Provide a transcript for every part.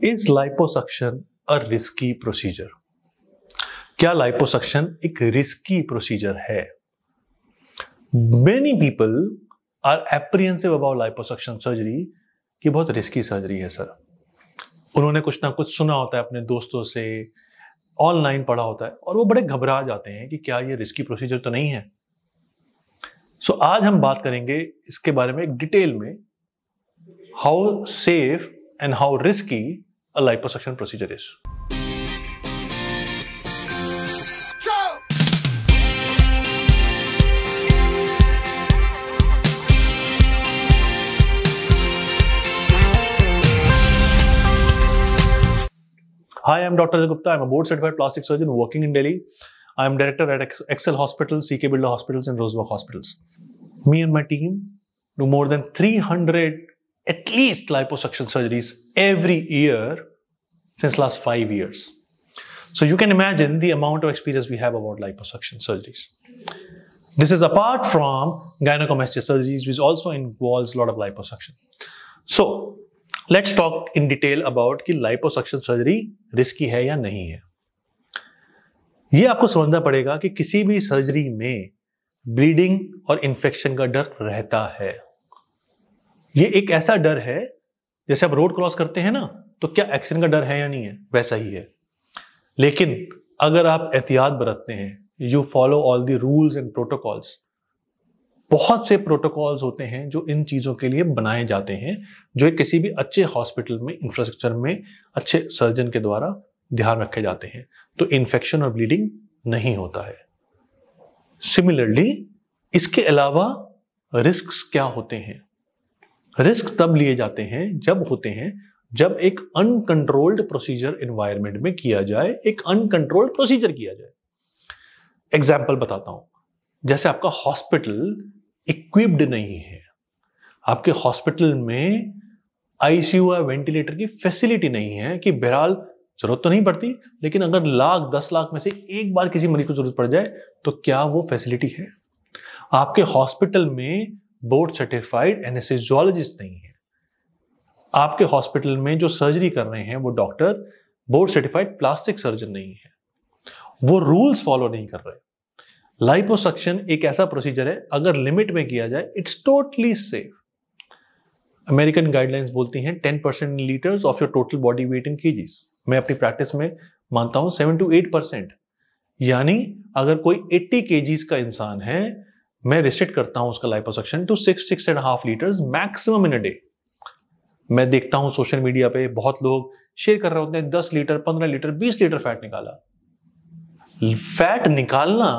Is liposuction a risky procedure? क्या liposuction एक risky procedure है? Many people are apprehensive about liposuction surgery कि बहुत रिस्की सर्जरी है सर। उन्होंने कुछ ना कुछ सुना होता है अपने दोस्तों से, ऑनलाइन पढ़ा होता है और वो बड़े घबरा जाते हैं कि क्या ये रिस्की प्रोसीजर तो नहीं है। सो आज हम बात करेंगे इसके बारे में एक डिटेल में, how safe and how risky a liposuction procedure is. Hi, I'm Dr. Gupta. I'm a board certified plastic surgeon working in Delhi. I'm director at Excel Hospital, CK Builder Hospitals and Rosebuck Hospitals. Me and my team do more than 300 at least liposuction surgeries every year since last 5 years. So you can imagine the amount of experience we have about liposuction surgeries. This is apart from gynecomastia surgeries, which also involves a lot of liposuction. So let's talk in detail about कि liposuction surgery risky है या नहीं है। ये आपको समझना पड़ेगा कि किसी भी सर्जरी में ब्लीडिंग और इन्फेक्शन का डर रहता है। ये एक ऐसा डर है जैसे आप रोड क्रॉस करते हैं ना, तो क्या एक्सीडेंट का डर है या नहीं है, वैसा ही है। लेकिन अगर आप एहतियात बरतते हैं, you follow all the rules and protocols, बहुत से प्रोटोकॉल्स होते हैं जो इन चीजों के लिए बनाए जाते हैं, जो किसी भी अच्छे हॉस्पिटल में, इंफ्रास्ट्रक्चर में अच्छे सर्जन के द्वारा ध्यान रखे जाते हैं, तो इन्फेक्शन और ब्लीडिंग नहीं होता है। सिमिलरली इसके अलावा रिस्क्स क्या होते हैं? रिस्क तब लिए जाते हैं जब एक अनकंट्रोल्ड प्रोसीजर एनवायरनमेंट में किया जाए, एक अनकंट्रोल्ड प्रोसीजर किया जाए। एग्जाम्पल बताता हूं, जैसे आपका हॉस्पिटल इक्विप्ड नहीं है, आपके हॉस्पिटल में आईसीयू या वेंटिलेटर की फैसिलिटी नहीं है, कि बहरहाल जरूरत तो नहीं पड़ती, लेकिन अगर 10 लाख में से एक बार किसी मरीज को जरूरत पड़ जाए तो क्या वो फैसिलिटी है? आपके हॉस्पिटल में बोर्ड सर्टिफाइड एनेस्थेसियोलॉजिस्ट नहीं है, आपके हॉस्पिटल में जो सर्जरी कर रहे हैं वो doctor board certified plastic surgeon नहीं है, वो रूल्स फॉलो नहीं कर रहे। लाइपोसक्शन एक ऐसा प्रोसीजर है, अगर लिमिट में किया जाए it's totally safe. American guidelines बोलती हैं 10% litres of your total body weight in KGs. मैं अपनी प्रैक्टिस में मानता हूं 7 to 8%, यानी अगर कोई 80 केजीज का इंसान है, मैं रिस्ट्रिक्ट करता हूं उसका liposuction to 6.5 litres maximum in a day. मैं देखता हूं सोशल मीडिया पे बहुत लोग शेयर कर रहे होते हैं 10 लीटर, 15 लीटर, 20 लीटर फैट निकाला। फैट निकालना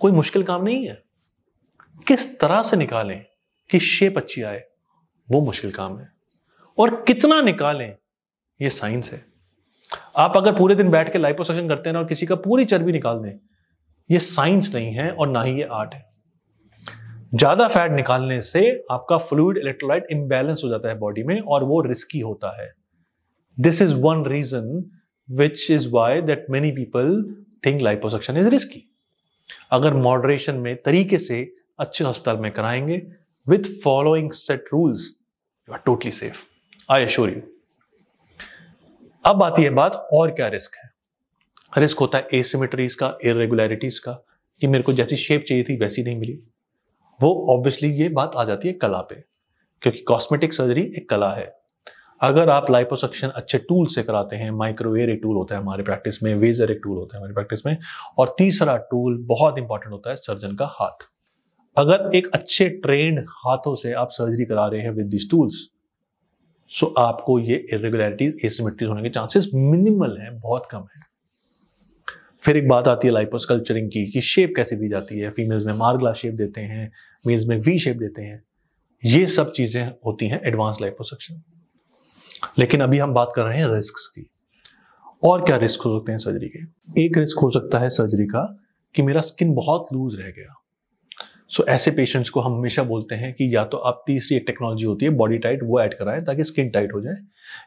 कोई मुश्किल काम नहीं है, किस तरह से निकालें कि शेप अच्छी आए वो मुश्किल काम है, और कितना निकालें ये साइंस है। आप अगर पूरे दिन बैठ के लाइपोसक्शन करते हैं और किसी का पूरी चर्बी निकाल दें, ये साइंस नहीं है और ना ही ये आर्ट है। ज्यादा फैट निकालने से आपका फ्लूइड इलेक्ट्रोलाइट इंबैलेंस हो जाता है बॉडी में और वो रिस्की होता है। This is one reason which is why that many people think liposuction is risky. अगर मॉडरेशन में तरीके से अच्छे अस्पताल में कराएंगे with following set rules, you are totally safe, I assure you. अब आती है बात, और क्या रिस्क है? रिस्क होता है एसिमेट्रीज का, इरेगुलरिटीज का, कि मेरे को जैसी शेप चाहिए थी वैसी नहीं मिली। वो ऑब्वियसली ये बात आ जाती है कला पे, क्योंकि कॉस्मेटिक सर्जरी एक कला है। अगर आप लाइपोसक्शन अच्छे टूल से कराते हैं, माइक्रोवेयर एक टूल होता है हमारे प्रैक्टिस में, वेजर एक टूल होता है हमारी प्रैक्टिस में, और तीसरा टूल बहुत इंपॉर्टेंट होता है सर्जन का हाथ। अगर एक अच्छे ट्रेंड हाथों से आप सर्जरी करा रहे हैं विद दिस टूल्स, सो आपको ये इरेगुलरिटीज, एसिमेट्रीज होने के चांसेस मिनिमल हैं, बहुत कम है। फिर एक बात आती है लाइपोस्कल्पचरिंग की, कि शेप कैसे दी जाती है। फीमेल्स में मार्गलास शेप देते हैं, मेल्स में वी शेप देते हैं। ये सब चीजें होती हैं एडवांस लाइपोसक्शन। लेकिन अभी हम बात कर रहे हैं रिस्क्स की। और क्या रिस्क हो सकते हैं सर्जरी के? एक रिस्क हो सकता है सर्जरी का कि मेरा स्किन बहुत लूज रह गया। सो ऐसे पेशेंट्स को हम हमेशा बोलते हैं कि या तो आप तीसरी एक टेक्नोलॉजी होती है बॉडी टाइट, वो ऐड कराएं ताकि स्किन टाइट हो जाए,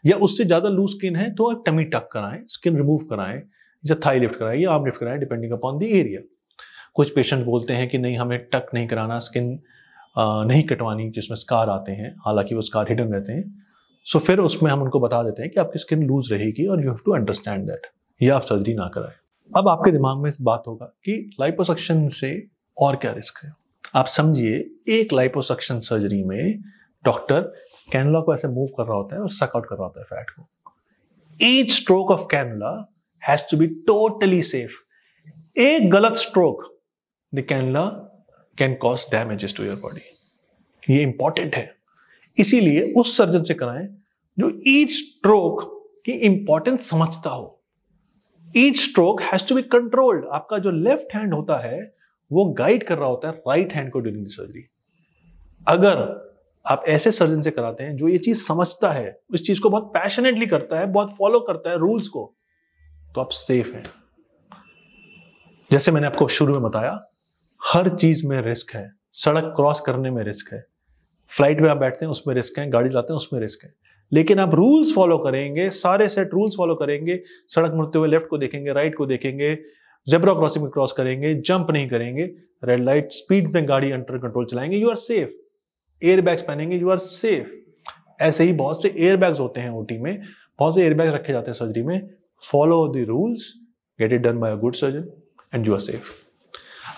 या उससे ज्यादा लूज स्किन है तो आप टमी टक कराएं, स्किन रिमूव कराएं, या थाई लिफ्ट कराएं या आर्म लिफ्ट कराएं, डिपेंडिंग अपॉन द एरिया। कुछ पेशेंट बोलते हैं कि नहीं, हमें टक नहीं कराना, स्किन नहीं कटवानी जिसमें स्कार आते हैं, हालांकि वो स्कार हिडन रहते हैं। सो फिर उसमें हम उनको बता देते हैं कि आपकी स्किन लूज रहेगी और you have to understand that, या आप सर्जरी ना कराएं। अब आपके दिमाग में इस बात होगा कि लाइपोसक्शन से और क्या रिस्क है। आप समझिए, एक लाइपोसक्शन सर्जरी में डॉक्टर कैनुला को ऐसे मूव कर रहा होता है और सक आउट कर रहा होता है फैट को। Each stroke of cannula has to be totally safe. एक गलत stroke, the cannula can cause damages to your body. ये इंपॉर्टेंट है, इसीलिए उस सर्जन से कराएं जो ईच स्ट्रोक की इंपॉर्टेंस समझता हो। Each stroke has to be controlled. आपका जो लेफ्ट हैंड होता है वो गाइड कर रहा होता है राइट हैंड को ड्यूरिंग द सर्जरी। अगर आप ऐसे सर्जन से कराते हैं जो ये चीज समझता है, उस चीज को बहुत पैशनेटली करता है, बहुत फॉलो करता है रूल्स को, तो आप सेफ हैं। जैसे मैंने आपको शुरू में बताया, हर चीज में रिस्क है। सड़क क्रॉस करने में रिस्क है, फ्लाइट में आप बैठते हैं उसमें रिस्क है, गाड़ी चलाते हैं उसमें रिस्क है। लेकिन आप रूल्स फॉलो करेंगे, सारे सेट रूल्स फॉलो करेंगे, सड़क मुड़ते हुए लेफ्ट को देखेंगे, राइट को देखेंगे, जेब्रा क्रॉसिंग में क्रॉस करेंगे, जंप नहीं करेंगे, रेड लाइट स्पीड में गाड़ी अंडर कंट्रोल चलाएंगे, you are safe. Airbags पहनेंगे, यू आर सेफ। ऐसे ही बहुत से एयर बैग्स होते हैं ओटी में, बहुत से एयर बैग्स रखे जाते हैं सर्जरी में। Follow the rules, get it done by a good surgeon and you are safe.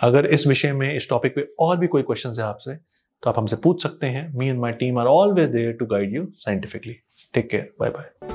अगर इस विषय में, इस टॉपिक पे और भी कोई क्वेश्चन है आपसे, तो आप हमसे पूछ सकते हैं। Me and my team are always there to guide you scientifically. Take care, bye bye.